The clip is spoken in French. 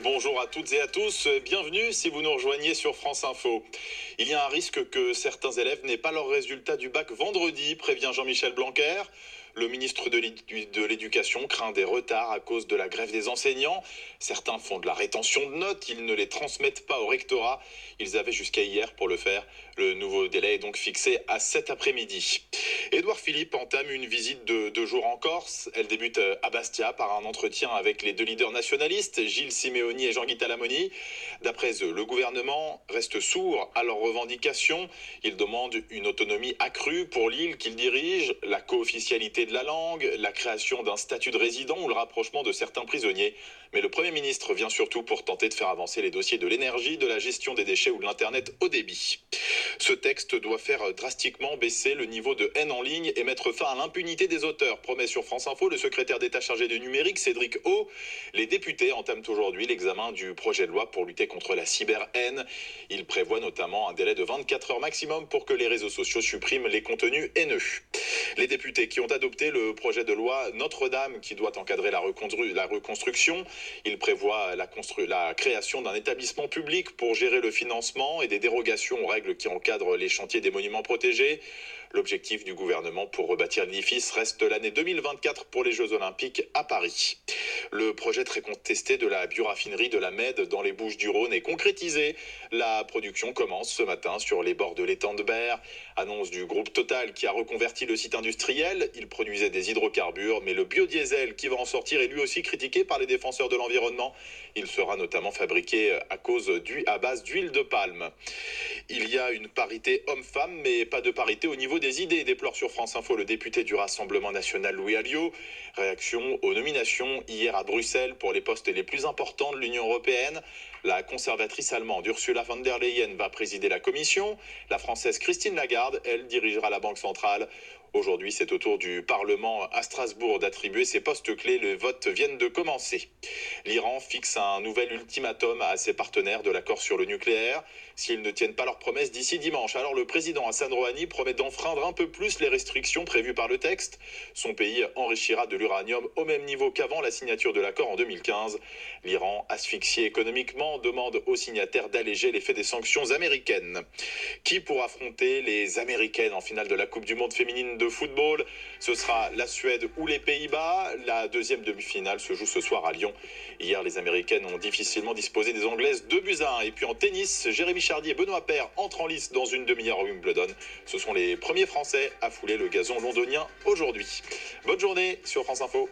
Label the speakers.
Speaker 1: bonjour à toutes et à tous, bienvenue si vous nous rejoignez sur France Info. Il y a un risque que certains élèves n'aient pas leur résultat du bac vendredi, prévient Jean-Michel Blanquer. Le ministre de l'Éducation craint des retards à cause de la grève des enseignants. Certains font de la rétention de notes, ils ne les transmettent pas au rectorat. Ils avaient jusqu'à hier pour le faire. Le nouveau délai est donc fixé à cet après-midi. Édouard Philippe entame une visite de 2 jours en Corse. Elle débute à Bastia par un entretien avec les 2 leaders nationalistes, Gilles Simeoni et Jean-Guy Talamoni. D'après eux, le gouvernement reste sourd à leurs revendications. Il demande une autonomie accrue pour l'île qu'il dirige, la co-officialité de la langue, la création d'un statut de résident ou le rapprochement de certains prisonniers. Mais le Premier ministre vient surtout pour tenter de faire avancer les dossiers de l'énergie, de la gestion des déchets ou de l'Internet haut débit. Ce texte doit faire drastiquement baisser le niveau de haine en ligne et mettre fin à l'impunité des auteurs, promet sur France Info le secrétaire d'État chargé du numérique, Cédric O. Les députés entament aujourd'hui l'examen du projet de loi pour lutter contre la cyber-haine. Il prévoit notamment un délai de 24 heures maximum pour que les réseaux sociaux suppriment les contenus haineux. Les députés qui ont adopté le projet de loi Notre-Dame qui doit encadrer la reconstruction, il prévoit la création d'un établissement public pour gérer le financement et des dérogations aux règles qui encadrent les chantiers des monuments protégés. L'objectif du gouvernement pour rebâtir l'édifice reste l'année 2024 pour les Jeux Olympiques à Paris. Le projet très contesté de la bioraffinerie de la Med dans les Bouches-du-Rhône est concrétisé. La production commence ce matin sur les bords de l'étang de Berre. Annonce du groupe Total qui a reconverti le site industriel. Il produisait des hydrocarbures, mais le biodiesel qui va en sortir est lui aussi critiqué par les défenseurs de l'environnement. Il sera notamment fabriqué à base d'huile de palme. Il y a une parité homme-femme, mais pas de parité au niveau des idées, déplore sur France Info le député du Rassemblement national Louis Alliot. Réaction aux nominations hier à Bruxelles pour les postes les plus importants de l'Union européenne. La conservatrice allemande Ursula von der Leyen va présider la commission. La française Christine Lagarde, elle, dirigera la Banque centrale. Aujourd'hui, c'est au tour du Parlement à Strasbourg d'attribuer ses postes clés. Les votes viennent de commencer. L'Iran fixe un nouvel ultimatum à ses partenaires de l'accord sur le nucléaire. S'ils ne tiennent pas leurs promesses d'ici dimanche, alors le président Hassan Rouhani promet d'enfreindre un peu plus les restrictions prévues par le texte. Son pays enrichira de l'uranium au même niveau qu'avant la signature de l'accord en 2015. L'Iran, asphyxié économiquement, demande aux signataires d'alléger l'effet des sanctions américaines. Qui pourra affronter les Américaines en finale de la Coupe du Monde féminine de football? Ce sera la Suède ou les Pays-Bas. La deuxième demi-finale se joue ce soir à Lyon. Hier, les Américaines ont difficilement disposé des Anglaises 2-1. Et puis en tennis, Jérémy Chardy et Benoît Paire entrent en lice dans une demi-heure à Wimbledon. Ce sont les premiers Français à fouler le gazon londonien aujourd'hui. Bonne journée sur France Info.